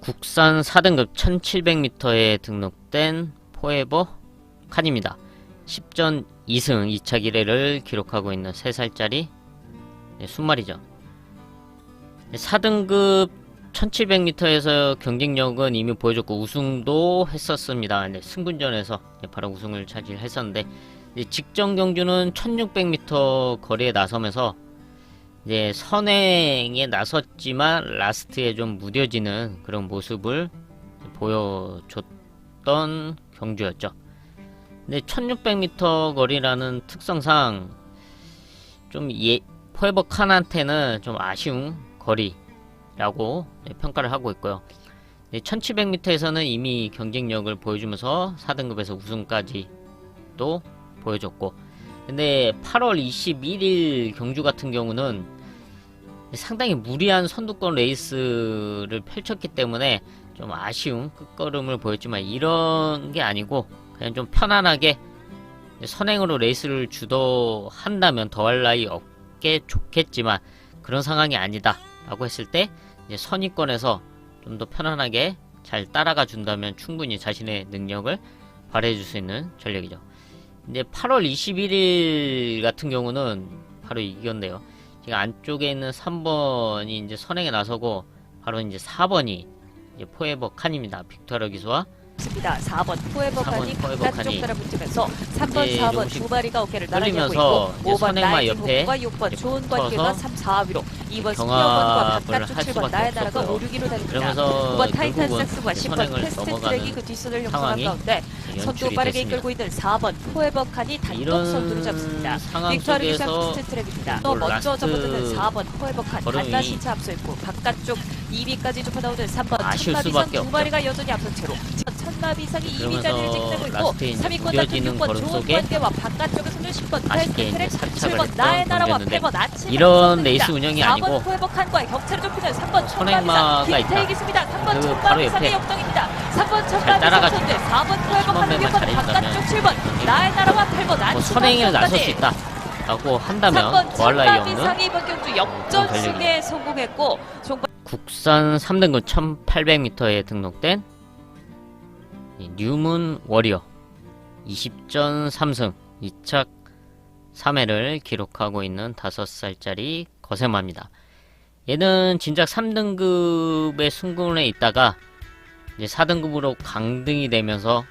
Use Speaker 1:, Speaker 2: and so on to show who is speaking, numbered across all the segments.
Speaker 1: 국산 4등급 1700m에 등록된 포에버 칸입니다. 10전 2승 2차 기례를 기록하고 있는 3살짜리 순말이죠. 4등급 1700m에서 경쟁력은 이미 보여줬고 우승도 했었습니다. 승군전에서 바로 우승을 차지했었는데, 직전 경주는 1600m 거리에 나서면서 선행에 나섰지만 라스트에 좀 무뎌지는 그런 모습을 보여줬던 경주였죠. 근데 1600m 거리라는 특성상 좀 포에버 칸한테는 좀 아쉬운 거리라고 평가를 하고 있고요. 1700m에서는 이미 경쟁력을 보여주면서 4등급에서 우승까지 또 보여줬고, 근데 8월 21일 경주 같은 경우는 상당히 무리한 선두권 레이스를 펼쳤기 때문에 좀 아쉬운 끝걸음을 보였지만, 이런 게 아니고 그냥 좀 편안하게 선행으로 레이스를 주도한다면 더할 나위 없게 좋겠지만 그런 상황이 아니다 라고 했을 때 선위권에서 좀 더 편안하게 잘 따라가 준다면 충분히 자신의 능력을 발휘해 줄 수 있는 전력이죠. 이제 8월 21일 같은 경우는 바로 이건데요. 지금 안쪽에 있는 3번이 이제 선행에 나서고, 바로 이제 4번이 이제 포에버 칸입니다. 빅토르 기수와
Speaker 2: 4번 포에버 칸이 바깥쪽 따라붙으면서 3번,
Speaker 1: 이제
Speaker 2: 4번 두 마리가 어깨를 나란히 하고
Speaker 1: 끌리면서
Speaker 2: 있고, 5번
Speaker 1: 선행마
Speaker 2: 나의
Speaker 1: 옆에
Speaker 2: 김호구가 6번 좋은 관계가 3, 4위로, 2번 스피어번과
Speaker 1: 경합을
Speaker 2: 바깥쪽
Speaker 1: 할
Speaker 2: 7번
Speaker 1: 수밖에
Speaker 2: 나의 나라가
Speaker 1: 없었고,
Speaker 2: 5, 6위로 달립니다.
Speaker 1: 그러면서
Speaker 2: 9번 타이탄
Speaker 1: 결국은
Speaker 2: 삭스와 10번
Speaker 1: 선행을
Speaker 2: 패스트 트랙이
Speaker 1: 넘어가는
Speaker 2: 그 뒷선을 형성한
Speaker 1: 상황이
Speaker 2: 가운데 선두
Speaker 1: 연출이
Speaker 2: 빠르게
Speaker 1: 됐습니다.
Speaker 2: 이끌고 있는 4번 포에버 칸이 단독
Speaker 1: 이런
Speaker 2: 선두를 잡습니다.
Speaker 1: 상황
Speaker 2: 빅토르 기사
Speaker 1: 속에서
Speaker 2: 패스트 트랙입니다. 또 먼저
Speaker 1: 라스트
Speaker 2: 접어드는 4번 포에버 칸
Speaker 1: 걸음이
Speaker 2: 단단히 차 앞서 있고, 바깥쪽 2위까지 좁혀 나오는 3번
Speaker 1: 아쉬울
Speaker 2: 천마비상
Speaker 1: 수밖에
Speaker 2: 두
Speaker 1: 없죠.
Speaker 2: 마리가 여전히 앞선 채로 천마비상이 2위 자리를 지키고 있고,
Speaker 1: 라스트에 이제
Speaker 2: 3위권
Speaker 1: 무뎌지는
Speaker 2: 같은 6번
Speaker 1: 걸음
Speaker 2: 좋은
Speaker 1: 속에
Speaker 2: 관계와 바깥쪽에서는 10번
Speaker 1: 아쉽게
Speaker 2: 패스트 트랙,
Speaker 1: 이제 착착을
Speaker 2: 7번 나의
Speaker 1: 했던
Speaker 2: 나라와
Speaker 1: 경기였는데,
Speaker 2: 8번 아침
Speaker 1: 이런 레이스 운영이 아니고
Speaker 2: 4번 포에버 칸과의 격차를 좁히는 3번
Speaker 1: 선행마가
Speaker 2: 천마비상
Speaker 1: 있다.
Speaker 2: 김태익입니다. 3번
Speaker 1: 그 바로
Speaker 2: 천마비상의
Speaker 1: 옆에
Speaker 2: 역동입니다. 3번
Speaker 1: 따라가지고
Speaker 2: 천마비상 선대 4번 포에버 칸
Speaker 1: 10번만
Speaker 2: 6번
Speaker 1: 잘해준다면
Speaker 2: 바깥쪽 7번 나의 나라와 8번 아침
Speaker 1: 선행에 나설 수 있다 라고 한다면
Speaker 2: 3번
Speaker 1: 더할 나위 없는
Speaker 2: 천마비상이 이번 경주 역전승에 성공했고,
Speaker 1: 국산 3등급 1800m에 등록된 뉴문 워리어 20전 3승 2착 3회를 기록하고 있는 5살짜리 거세마입니다. 얘는 진작 3등급의 승군에 있다가 이제 4등급으로 강등이 되면서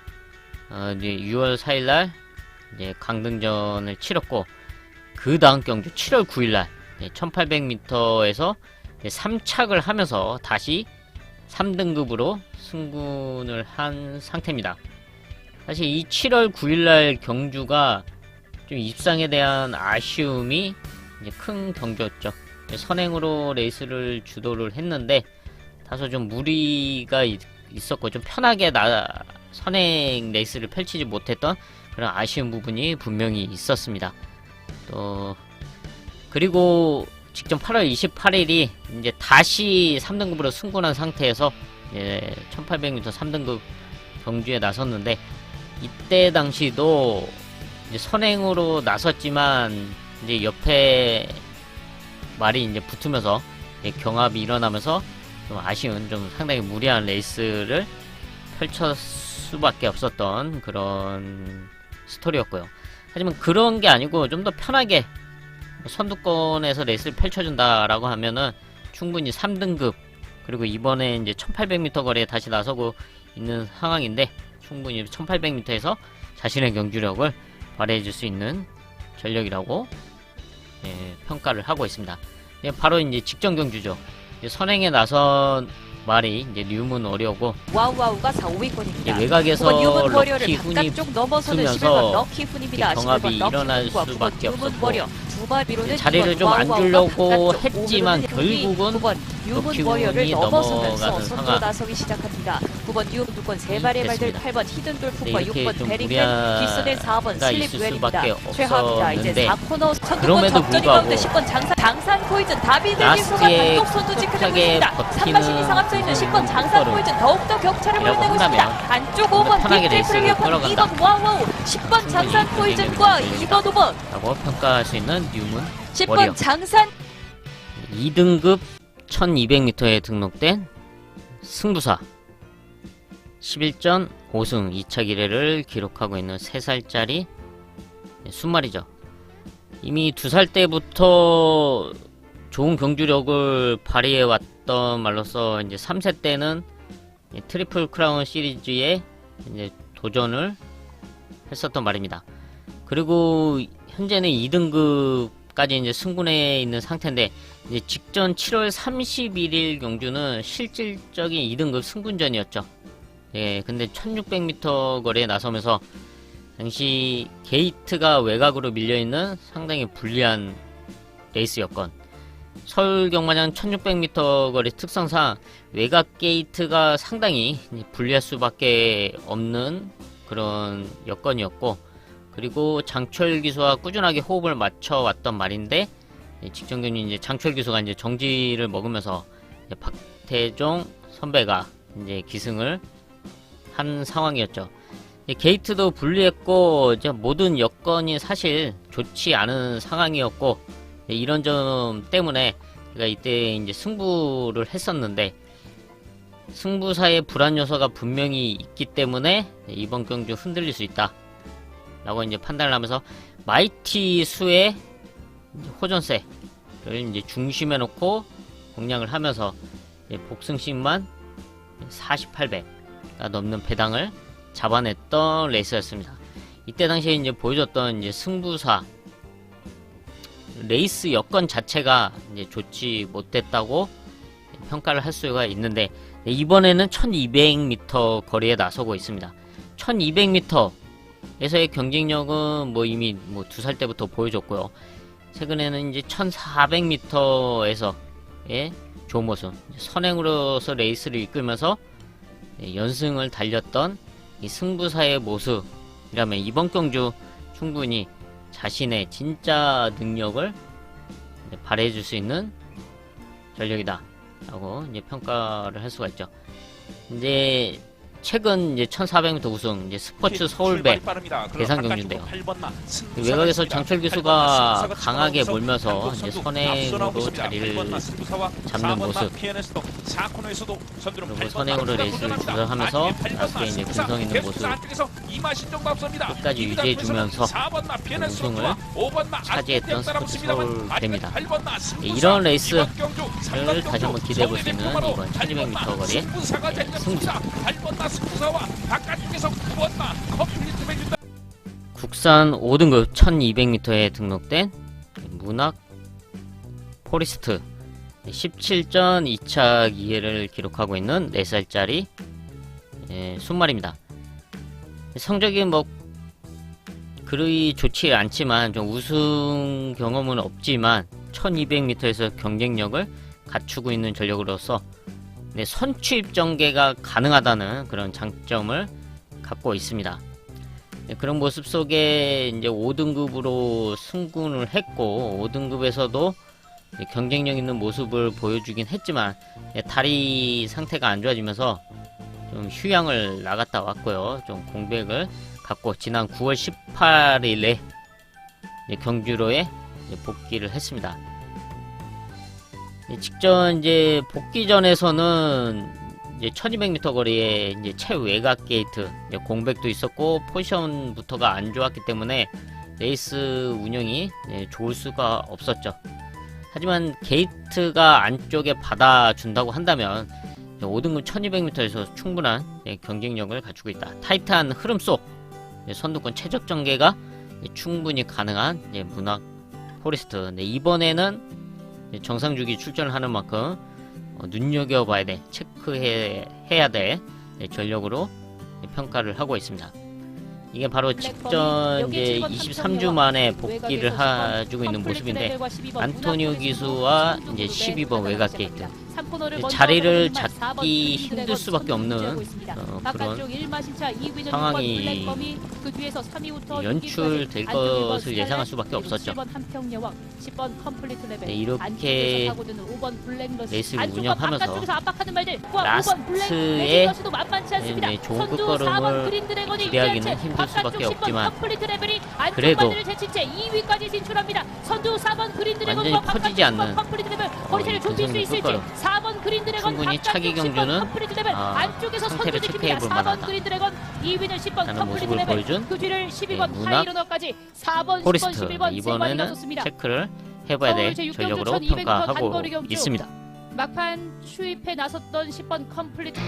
Speaker 1: 이제 6월 4일날 이제 강등전을 치렀고, 그 다음 경주 7월 9일날 1800m에서 3착을 하면서 다시 3등급으로 승군을 한 상태입니다. 사실 이 7월 9일날 경주가 좀 입상에 대한 아쉬움이 이제 큰 경주였죠. 선행으로 레이스를 주도를 했는데 다소 좀 무리가 있었고, 좀 편하게 선행 레이스를 펼치지 못했던 그런 아쉬운 부분이 분명히 있었습니다. 또 그리고 직전 8월 28일이 이제 다시 3등급으로 승군한 상태에서 1800m 3등급 경주에 나섰는데, 이때 당시도 이제 선행으로 나섰지만 이제 옆에 말이 이제 붙으면서 경합이 일어나면서 좀 아쉬운, 좀 상당히 무리한 레이스를 펼칠 수밖에 없었던 그런 스토리였고요. 하지만 그런 게 아니고 좀 더 편하게 선두권에서 레이스를 펼쳐준다라고 하면은 충분히 3등급, 그리고 이번에 이제 1800m 거리에 다시 나서고 있는 상황인데 충분히 1800m에서 자신의 경주력을 발휘해줄 수 있는 전력이라고 평가를 하고 있습니다. 바로 이제 직전 경주죠. 선행에 나선 말이 이제 뉴문 워리어고,
Speaker 2: 와우와우가 4, 5위권입니다.
Speaker 1: 외곽에서
Speaker 2: 뉴문 워리어를
Speaker 1: 럭키 훈이
Speaker 2: 바깥쪽 넘어서는
Speaker 1: 붙으면서
Speaker 2: 11번 럭키 훈입니다.
Speaker 1: 경합이
Speaker 2: 11번
Speaker 1: 일어날
Speaker 2: 럭키 훈과
Speaker 1: 수밖에
Speaker 2: 9번 뉴문
Speaker 1: 없었고,
Speaker 2: 워리어 두 마리로는
Speaker 1: 자리를 좀 안 주려고 했지만 결국은
Speaker 2: 9번 뉴문
Speaker 1: 럭키
Speaker 2: 워리어를
Speaker 1: 훈이
Speaker 2: 넘어서면서
Speaker 1: 넘어가는
Speaker 2: 선두
Speaker 1: 상황.
Speaker 2: 나서기 시작합니다. 9번 뉴문 두건 세 마리의 말들,
Speaker 1: 됐습니다.
Speaker 2: 8번 히든 돌풍과
Speaker 1: 이렇게
Speaker 2: 6번
Speaker 1: 좀
Speaker 2: 베리켄,
Speaker 1: 무리가
Speaker 2: 뒷선의 4번 슬립
Speaker 1: 있을
Speaker 2: 웰입니다.
Speaker 1: 수밖에
Speaker 2: 최하입니다. 이제
Speaker 1: 없었는데,
Speaker 2: 4코너 선두권
Speaker 1: 그럼에도
Speaker 2: 접전이
Speaker 1: 불구하고
Speaker 2: 가운데 10번 장산 포이즌 다비드 기수가
Speaker 1: 라스트에
Speaker 2: 단독 선두 지키고
Speaker 1: 꿋꿋하게
Speaker 2: 있습니다.
Speaker 1: 버티는
Speaker 2: 3마신 이상 앞서 있는 10번 장산 포이즌 더욱더 격차를
Speaker 1: 이라고
Speaker 2: 보여내고 있습니다.
Speaker 1: 한다면
Speaker 2: 안쪽
Speaker 1: 좀 더
Speaker 2: 5번
Speaker 1: 편하게
Speaker 2: 빅테이프를
Speaker 1: 레이스를
Speaker 2: 위협하는
Speaker 1: 끌어간다.
Speaker 2: 2번 와우와우, 10번 장산 포이즌과 2번 5번
Speaker 1: 라고 평가할 수 있는 뉴문
Speaker 2: 10번
Speaker 1: 워리어.
Speaker 2: 장산
Speaker 1: 2등급 1200m에 등록된 승부사 11전 5승 2차 기례를 기록하고 있는 3살짜리 순말이죠. 이미 2살 때부터 좋은 경주력을 발휘해 왔던 말로써 이제 3세 때는 트리플 크라운 시리즈에 이제 도전을 했었던 말입니다. 그리고 현재는 2등급까지 이제 승군에 있는 상태인데, 이제 직전 7월 31일 경주는 실질적인 2등급 승군전이었죠. 예, 근데 1600m 거리에 나서면서 당시 게이트가 외곽으로 밀려있는 상당히 불리한 레이스 여건, 서울 경마장 1600m 거리 특성상 외곽 게이트가 상당히 불리할 수밖에 없는 그런 여건이었고, 그리고 장철 기수와 꾸준하게 호흡을 맞춰왔던 말인데, 직전 경기 이제 장철 기수가 이제 정지를 먹으면서 이제 박태종 선배가 이제 기승을 한 상황이었죠. 게이트도 불리했고 이제 모든 여건이 사실 좋지 않은 상황이었고, 이런 점 때문에 제가 이때 이제 승부를 했었는데, 승부사의 불안 요소가 분명히 있기 때문에 이번 경주 흔들릴 수 있다 라고 이제 판단을 하면서 마이티 수의 호전세를 이제 중심에 놓고 공략을 하면서 복승씩만 48배가 넘는 배당을 잡아냈던 레이스였습니다. 이때 당시에 이제 보여줬던 이제 승부사 레이스 여건 자체가 이제 좋지 못했다고 평가를 할 수가 있는데, 이번에는 1200m 거리에 나서고 있습니다. 1200m에서의 경쟁력은 뭐 이미 뭐 2살 때부터 보여줬고요. 최근에는 이제 1400m에서의 좋은 모습, 선행으로서 레이스를 이끌면서 연승을 달렸던 이 승부사의 모습이라면 이번 경주 충분히 자신의 진짜 능력을 발휘해줄 수 있는 전력이다 라고 이제 평가를 할 수가 있죠. 이제 최근 이제 1400m 우승 이제 스포츠 서울배 대상 경주인데요. 외곽에서 장철 기수가 강하게 몰면서 이제 선행으로 자리를 잡는 모습, 그리고 선행으로 레이스를 주선하면서 나중에 이제 근성 있는 모습 끝까지 유지해주면서 우승을 차지했던 스포츠 서울배입니다. 이런 레이스를 다시 한번 기대해볼 수 있는 이번 1200m 거리의 승부사. 국산 5등급 1200m에 등록된 문학 포리스트 17전 2차 기회를 기록하고 있는 4살짜리 순말입니다. 성적이 뭐 그리 좋지 않지만 좀 우승 경험은 없지만 1200m에서 경쟁력을 갖추고 있는 전력으로서 선취입 전개가 가능하다는 그런 장점을 갖고 있습니다. 그런 모습 속에 이제 5등급으로 승군을 했고, 5등급에서도 경쟁력 있는 모습을 보여주긴 했지만 다리 상태가 안 좋아지면서 좀 휴양을 나갔다 왔고요. 좀 공백을 갖고 지난 9월 18일에 경주로에 복귀를 했습니다. 직전 이제 복귀전에서는 이제 1200m 거리에 이제 최외곽 게이트 공백도 있었고 포지션부터가 안 좋았기 때문에 레이스 운영이 좋을 수가 없었죠. 하지만 게이트가 안쪽에 받아준다고 한다면 5등급 1200m에서 충분한 경쟁력을 갖추고 있다. 타이트한 흐름 속 선두권 최적 전개가 충분히 가능한 문학 포리스트. 이번에는 정상주기 출전을 하는 만큼 눈여겨봐야 돼, 체크해야 돼 전력으로 평가를 하고 있습니다. 이게 바로 직전 이제 23주 만에 복귀를 해주고 있는 모습인데, 안토니오 기수와 이제 12번 외곽 게이트 자리를 잡기 힘들 수밖에 없는 그런 상황이 연출될 것을 예상할 수밖에 없었죠. 이렇게 레이스를 운영하면서 라스트에 좋은 끝걸음을 기대하기는 힘들 수밖에 없지만, 그래도 완전히 퍼지지 않는 근성있는 끝걸음,
Speaker 2: 4번 그린 드래곤
Speaker 1: 충분히
Speaker 2: 바깥쪽
Speaker 1: 차기
Speaker 2: 10번
Speaker 1: 경주는
Speaker 2: 컴플리트 레벨 안쪽에서
Speaker 1: 상태를
Speaker 2: 선두
Speaker 1: 체크해
Speaker 2: 지킵니다.
Speaker 1: 볼
Speaker 2: 4번
Speaker 1: 만하다.
Speaker 2: 그린 드래곤 2위는 10번
Speaker 1: 라는
Speaker 2: 컴플리트
Speaker 1: 모습을
Speaker 2: 레벨
Speaker 1: 보여준
Speaker 2: 그 뒤를 12번
Speaker 1: 문학
Speaker 2: 하이러너까지 4번 10번
Speaker 1: 포리스트
Speaker 2: 11번 3번이
Speaker 1: 이번에는
Speaker 2: 나섰습니다.
Speaker 1: 체크를 해봐야 될
Speaker 2: 서울 제6경주
Speaker 1: 전력으로
Speaker 2: 1200m
Speaker 1: 평가하고
Speaker 2: 단거리 경주.
Speaker 1: 있습니다.
Speaker 2: 막판 추입해 나섰던 10번 컴플리트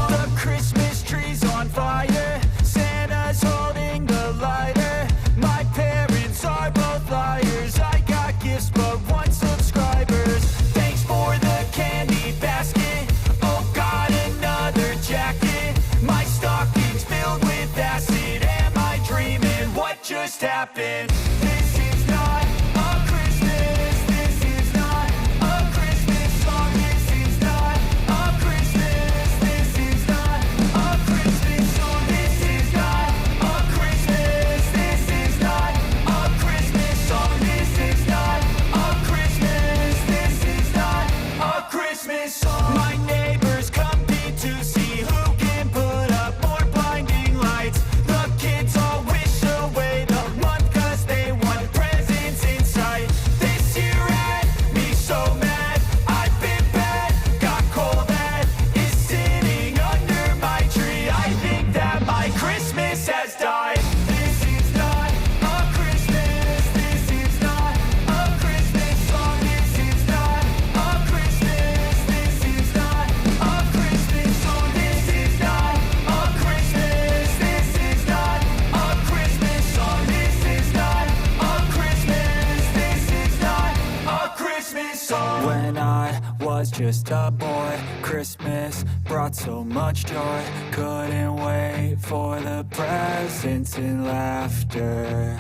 Speaker 3: The Christmas tree's on fire. Santa's holding the lighter. My parents are both liars. I got gifts, but one subscribers. Thanks for the candy basket. Oh, got another jacket. My stocking's filled with acid. Am I dreaming? What just happened? This is not a Christmas. This is not a Christmas song. This is not a Christmas. This is not a Christmas song. This is not a Christmas. This is not a Christmas song. This is not a Christmas. This is not a Christmas song. My neighbors compete to see who can put up more blinding lights. The kids all wish away the month 'cause they want presents inside. This year had me so mad. I've been bad, got coal that is sitting under my tree. I think that my Christmas has died. This is not a Christmas. This is not a Christmas song. This is not a Christmas. This is not a Christmas song. This is not a Christmas. This is not a Christmas song. This is not a Christmas. This is not a Christmas song. When I was just a boy, Christmas brought so much joy. Couldn't wait for the presents and laughter.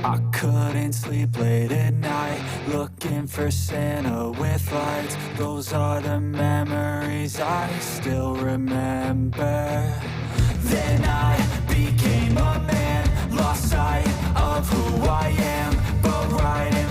Speaker 3: I couldn't sleep late at night, looking for Santa with lights. Those are the memories I still remember. Then I became a man, lost sight of who I am, but right in